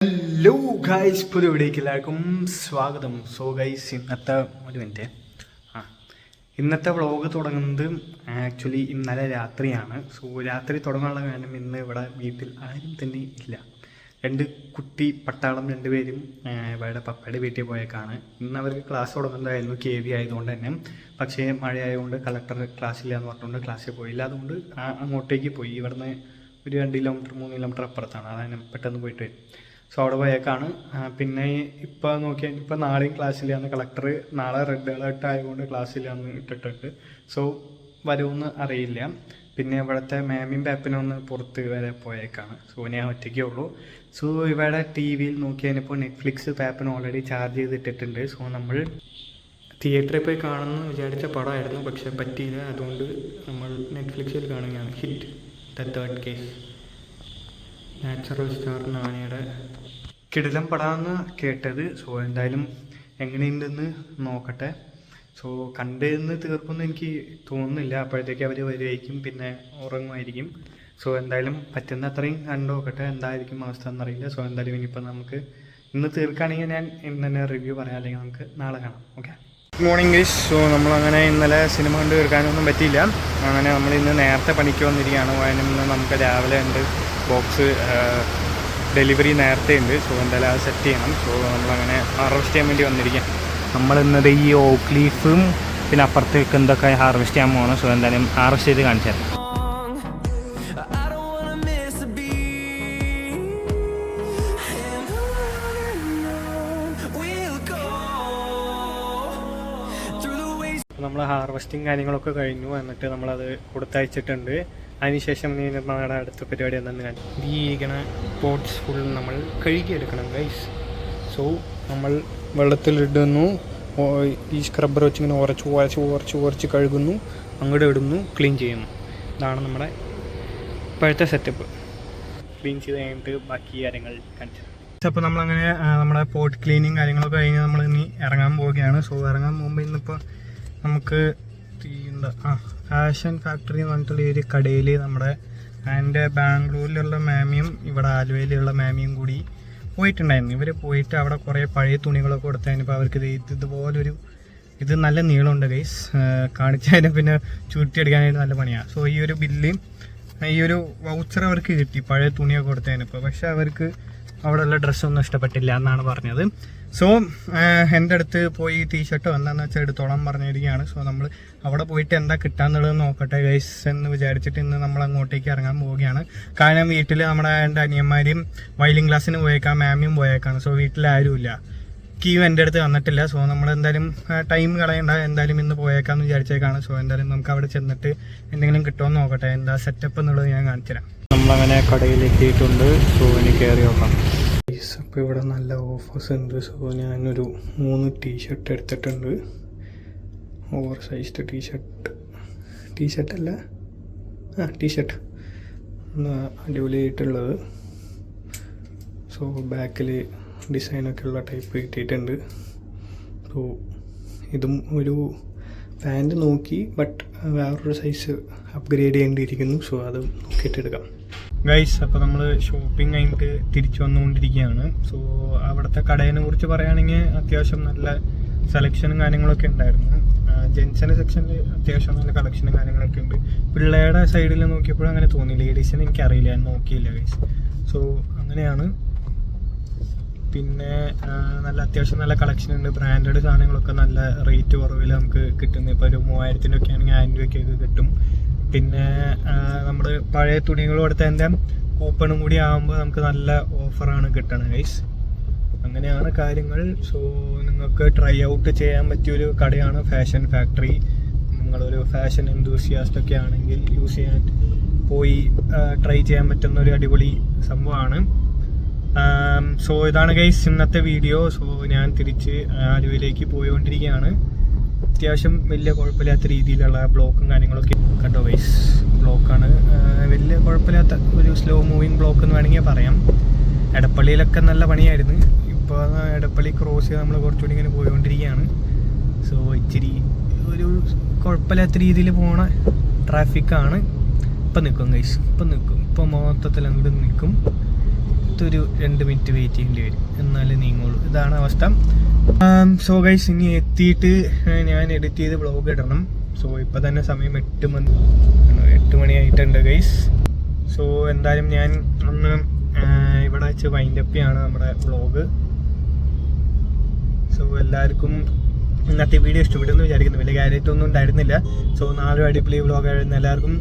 Hello guys, പുതിയ വീഡിയോയ്ക്ക് എല്ലാവർക്കും സ്വാഗതം. സോ ഗൈസ്, ഇന്നത്തെ വ്ളോഗ് തുടങ്ങുന്നത് ആക്ച്വലി ഇന്നലെ രാത്രിയാണ്. സോ രാത്രി തുടങ്ങാനുള്ള കാരണം ഇന്ന് ഇവിടെ വീട്ടിൽ ആരും തന്നെ ഇല്ല. കുട്ടി പട്ടാളം രണ്ടുപേരും ഇവിടെ പപ്പയുടെ വീട്ടിൽ പോയേക്കാണ്. ഇന്ന് അവർക്ക് ക്ലാസ് തുടങ്ങുന്നതായിരുന്നു KV ആയതുകൊണ്ട് തന്നെ. പക്ഷേ മഴയായതുകൊണ്ട് കളക്ടർ ക്ലാസ്സില്ല എന്ന് പറഞ്ഞുകൊണ്ട് ക്ലാസ്സിൽ പോയില്ല. അതുകൊണ്ട് അങ്ങോട്ടേക്ക് പോയി. ഇവിടുന്ന് ഒരു 2 കിലോമീറ്റർ 3 കിലോമീറ്റർ അപ്പുറത്താണ്. അതാണ് പെട്ടെന്ന് പോയിട്ട് വരും. സോ അവിടെ പോയേക്കാണ്. പിന്നെ ഇപ്പോൾ നോക്കിയാൽ ഇപ്പോൾ നാളെയും ക്ലാസ്സില്ലാന്ന് കളക്ടർ നാളെ റെഡ് അലേർട്ട് ആയതുകൊണ്ട് ക്ലാസ്സില്ലാന്ന് ഇട്ടിട്ടുണ്ട്. സോ വരുമെന്ന് അറിയില്ല. പിന്നെ ഇവിടുത്തെ മാമിയും പാപ്പനൊന്ന് പുറത്ത് വരെ പോയേക്കാണ്. സോ ഞാൻ ഒറ്റയ്ക്കേ ഉള്ളൂ. സോ ഇവിടെ TV യിൽ നോക്കിയാലിപ്പോൾ നെറ്റ്ഫ്ലിക്സ് പാപ്പന് ഓൾറെഡി ചാർജ് ചെയ്തിട്ടിട്ടുണ്ട്. സോ നമ്മൾ തിയേറ്ററിൽ പോയി കാണുമെന്ന് വിചാരിച്ച പടമായിരുന്നു, പക്ഷെ പറ്റിയില്ല. അതുകൊണ്ട് നമ്മൾ നെറ്റ്ഫ്ലിക്സിൽ കാണുകയാണ്. Hit the third case, natural star നാനിയുടെ കിടിലം പടാന്ന് കേട്ടത്. സോ എന്തായാലും എങ്ങനെയുണ്ടെന്ന് നോക്കട്ടെ. സോ കണ്ടെന്ന് തീർക്കുമെന്ന് എനിക്ക് തോന്നുന്നില്ല. അപ്പോഴത്തേക്ക് അവർ വരുമായിരിക്കും, പിന്നെ ഉറങ്ങുമായിരിക്കും. സോ എന്തായാലും പറ്റുന്ന അത്രയും കണ്ടു നോക്കട്ടെ. എന്തായിരിക്കും അവസ്ഥ എന്നറിയില്ല. സോ എന്തായാലും ഇനിയിപ്പോൾ നമുക്ക് ഇന്ന് തീർക്കുകയാണെങ്കിൽ ഞാൻ ഇന്ന് തന്നെ റിവ്യൂ പറയാം, അല്ലെങ്കിൽ നമുക്ക് നാളെ കാണാം. Okay, good morning guys. So നമ്മളങ്ങനെ ഇന്നലെ സിനിമ കണ്ട് തീർക്കാനൊന്നും പറ്റിയില്ല. അങ്ങനെ നമ്മൾ ഇന്ന് നേരത്തെ പണിക്ക് വന്നിരിക്കുകയാണ്. ഇന്ന് നമുക്ക് രാവിലെ ഉണ്ട് ബോക്സ് ഡെലിവറി നേരത്തെ ഉണ്ട്. സോ എന്തായാലും അത് സെറ്റ് ചെയ്യണം. സോ നമ്മളങ്ങനെ ഹാർവെസ്റ്റ് ചെയ്യാൻ വേണ്ടി വന്നിരിക്കാം. നമ്മളിന്നത് ഈ ഓക്ക് ലീഫും പിന്നെ അപ്പുറത്തേക്ക് എന്തൊക്കെ ഹാർവെസ്റ്റ് ചെയ്യാൻ പോകണം. സോ എന്തായാലും ഹാർവെസ്റ്റ് ചെയ്ത് കാണിച്ചു തരാം. നമ്മൾ ഹാർവെസ്റ്റിങ് കാര്യങ്ങളൊക്കെ കഴിഞ്ഞു. എന്നിട്ട് നമ്മളത് കൊടുത്തയച്ചിട്ടുണ്ട്. അതിനുശേഷം നമ്മുടെ അടുത്ത പരിപാടി എന്താണെന്ന് കാണിച്ചു. ഈ ഇരിക്കണ പോട്ട്സ് ഫുൾ നമ്മൾ കഴുകിയെടുക്കണം ഗൈസ്. സോ നമ്മൾ വെള്ളത്തിലിടുന്നു, ഈ സ്ക്രബ്ബർ വെച്ച് ഇങ്ങനെ ഉരച്ച് കഴുകുന്നു, അങ്ങോട്ട് ഇടുന്നു, ക്ലീൻ ചെയ്യുന്നു. ഇതാണ് നമ്മുടെ ഇപ്പോഴത്തെ സെറ്റപ്പ്. ക്ലീൻ ചെയ്ത് കഴിഞ്ഞിട്ട് ബാക്കി കാര്യങ്ങൾ കാണിച്ചു. അപ്പോൾ നമ്മളങ്ങനെ നമ്മുടെ പോട്ട് ക്ലീനിങ് കാര്യങ്ങളൊക്കെ കഴിഞ്ഞ് നമ്മൾ ഇനി ഇറങ്ങാൻ പോവുകയാണ്. സോ ഇറങ്ങാൻ പോകുമ്പോൾ ഇന്നിപ്പോൾ നമുക്ക് ഫാഷൻ ഫാക്ടറി എന്ന് പറഞ്ഞിട്ടുള്ള ഒരു കടയിൽ നമ്മുടെ എൻ്റെ ബാംഗ്ലൂരിലുള്ള മാമിയും ഇവിടെ ആലുവയിലുള്ള മാമിയും കൂടി പോയിട്ടുണ്ടായിരുന്നു. ഇവർ പോയിട്ട് അവിടെ കുറേ പഴയ തുണികളൊക്കെ കൊടുത്തായിരുന്നു. ഇപ്പോൾ അവർക്ക് ഇതുപോലൊരു ഇത് നല്ല നീളമുണ്ട് ഗൈസ്. കാണിച്ചതിന് പിന്നെ ചുരുട്ടിയെടുക്കാനായിട്ട് നല്ല പണിയാണ്. സോ ഈ ഒരു ബില്ല്, ഈ ഒരു വൗച്ചർ അവർക്ക് കിട്ടി പഴയ തുണിയൊക്കെ കൊടുത്തതിന്. ഇപ്പോൾ പക്ഷേ അവർക്ക് അവിടെയുള്ള ഡ്രസ്സൊന്നും ഇഷ്ടപ്പെട്ടില്ല എന്നാണ് പറഞ്ഞത്. സോ എൻ്റെ അടുത്ത് പോയി ടീഷർട്ടോ എന്താണെന്ന് വെച്ചാൽ എടുത്തോളാൻ പറഞ്ഞിരിക്കുകയാണ്. സോ നമ്മൾ അവിടെ പോയിട്ട് എന്താ കിട്ടാന്നുള്ളത് നോക്കട്ടെ ഗൈസ് എന്ന് വിചാരിച്ചിട്ട് ഇന്ന് നമ്മൾ അങ്ങോട്ടേക്ക് ഇറങ്ങാൻ പോവുകയാണ്. കാരണം വീട്ടിൽ നമ്മുടെ എൻ്റെ അനിയന്മാരും വയലിൻ ക്ലാസ്സിന് പോയേക്കാം, മാമിയും പോയേക്കാണ്. സോ വീട്ടിൽ ആരുമില്ല, കീവ് എൻ്റെ അടുത്ത് വന്നിട്ടില്ല. സോ നമ്മൾ എന്തായാലും ടൈം കളയണ്ട, എന്തായാലും ഇന്ന് പോയേക്കാമെന്ന് വിചാരിച്ചേക്കാണ്. സോ എന്തായാലും നമുക്ക് അവിടെ ചെന്നിട്ട് എന്തെങ്കിലും കിട്ടുമോ നോക്കട്ടെ, എന്താ സെറ്റപ്പ് എന്നുള്ളത് ഞാൻ കാണിച്ചു തരാം. നമ്മളങ്ങനെ കടയിലെത്തിയിട്ടുണ്ട്. സോ ഇനി കയറി നോക്കാം. അപ്പോൾ ഇവിടെ നല്ല ഓഫേഴ്സ് ഉണ്ട്. സോ ഞാനൊരു 3 ടീഷർട്ട് എടുത്തിട്ടുണ്ട്. ഓവർ സൈസ്ഡ് ടീഷർട്ട് അല്ല, ടീഷർട്ട് അടിപൊളിയായിട്ടുള്ളത്. സോ ബാക്കിൽ ഡിസൈനൊക്കെ ഉള്ള ടൈപ്പ് കിട്ടിയിട്ടുണ്ട്. സോ ഇതും ഒരു പാൻറ് നോക്കി, ബട്ട് വേറൊരു സൈസ് അപ്ഗ്രേഡ് ചെയ്യേണ്ടിയിരിക്കുന്നു. സോ അത് നോക്കിയിട്ടെടുക്കാം ഗൈസ്. അപ്പോൾ നമ്മൾ ഷോപ്പിംഗ് കഴിഞ്ഞിട്ട് തിരിച്ചു വന്നുകൊണ്ടിരിക്കുകയാണ്. സോ അവിടുത്തെ കടയിനെ കുറിച്ച് പറയുകയാണെങ്കിൽ അത്യാവശ്യം നല്ല സെലക്ഷനും കാര്യങ്ങളൊക്കെ ഉണ്ടായിരുന്നു. ജെൻസിൻ്റെ സെക്ഷനിൽ അത്യാവശ്യം നല്ല കളക്ഷനും കാര്യങ്ങളൊക്കെ ഉണ്ട്. പിള്ളേരുടെ സൈഡിൽ നോക്കിയപ്പോഴും അങ്ങനെ തോന്നി. ലേഡീസിന് എനിക്കറിയില്ല, ഞാൻ നോക്കിയില്ല ഗൈസ്. സോ അങ്ങനെയാണ്. പിന്നെ നല്ല അത്യാവശ്യം നല്ല കളക്ഷൻ ഉണ്ട്. ബ്രാൻഡഡ് സാധനങ്ങളൊക്കെ നല്ല റേറ്റ് കുറവിൽ നമുക്ക് കിട്ടുന്നത്. ഇപ്പോൾ ഒരു 3000-ഒക്കെ ആണെങ്കിൽ 1000 രൂപയ്ക്കൊക്കെ കിട്ടും. പിന്നെ നമ്മൾ പഴയ തുണികൾ കൊടുത്തതിൻ്റെ കൂപ്പണും കൂടി ആകുമ്പോൾ നമുക്ക് നല്ല ഓഫറാണ് കിട്ടണത് ഗൈസ്. അങ്ങനെയാണ് കാര്യങ്ങൾ. സോ നിങ്ങൾക്ക് ട്രൈ ഔട്ട് ചെയ്യാൻ പറ്റിയൊരു കടയാണ് ഫാഷൻ ഫാക്ടറി. നിങ്ങളൊരു ഫാഷൻ എന്തൂസിയാസ്റ്റൊക്കെ ആണെങ്കിൽ യൂസ് ചെയ്യാൻ പോയി ട്രൈ ചെയ്യാൻ പറ്റുന്ന ഒരു അടിപൊളി സംഭവമാണ്. സോ ഇതാണ് ഗൈസ് ഇന്നത്തെ വീഡിയോ. സോ ഞാൻ തിരിച്ച് ആലുവയിലേക്ക് പോയിക്കൊണ്ടിരിക്കുകയാണ്. അത്യാവശ്യം വലിയ കുഴപ്പമില്ലാത്ത രീതിയിലുള്ള ബ്ലോക്കും കാര്യങ്ങളൊക്കെ കണ്ടോ ഗൈസ്. ബ്ലോക്കാണ്, വലിയ കുഴപ്പമില്ലാത്ത ഒരു സ്ലോ മൂവിങ് ബ്ലോക്ക് എന്ന് വേണമെങ്കിൽ പറയാം. എടപ്പള്ളിയിലൊക്കെ നല്ല പണിയായിരുന്നു. ഇപ്പോൾ എടപ്പള്ളി ക്രോസ് ചെയ്ത് നമ്മൾ കുറച്ചുകൂടി ഇങ്ങനെ പോയിക്കൊണ്ടിരിക്കുകയാണ്. സോ ഇച്ചിരി ഒരു കുഴപ്പമില്ലാത്ത രീതിയിൽ പോണ ട്രാഫിക്കാണ്. ഇപ്പം നിൽക്കും ഗൈസ്, ഇപ്പം മൊത്തത്തിൽ അങ്ങോട്ട് നിൽക്കും. അടുത്തൊരു 2 മിനിറ്റ് വെയിറ്റ് ചെയ്യേണ്ടി വരും, എന്നാലേ നീങ്ങുള്ളൂ. ഇതാണ് അവസ്ഥ. സോ ഗൈസ്, ഇനി എത്തിയിട്ട് ഞാൻ എഡിറ്റ് ചെയ്ത് വ്ളോഗ് ഇടണം. സോ ഇപ്പം തന്നെ സമയം 8 മണിയായിട്ടുണ്ട് ഗൈസ്. സോ എന്തായാലും ഞാൻ ഒന്ന് ഇവിടെ വെച്ച് വൈൻഡപ്പ് ചെയ്യാണ് നമ്മുടെ വ്ളോഗ്. സോ എല്ലാവർക്കും ഇന്നത്തെ വീഡിയോ ഇഷ്ടപ്പെട്ടെന്ന് വിചാരിക്കുന്നു. വലിയ കാര്യമായിട്ടൊന്നും ഉണ്ടായിരുന്നില്ല. സോ 4 അടിപൊളി വ്ളോഗ് ആയിരുന്നു. എല്ലാവർക്കും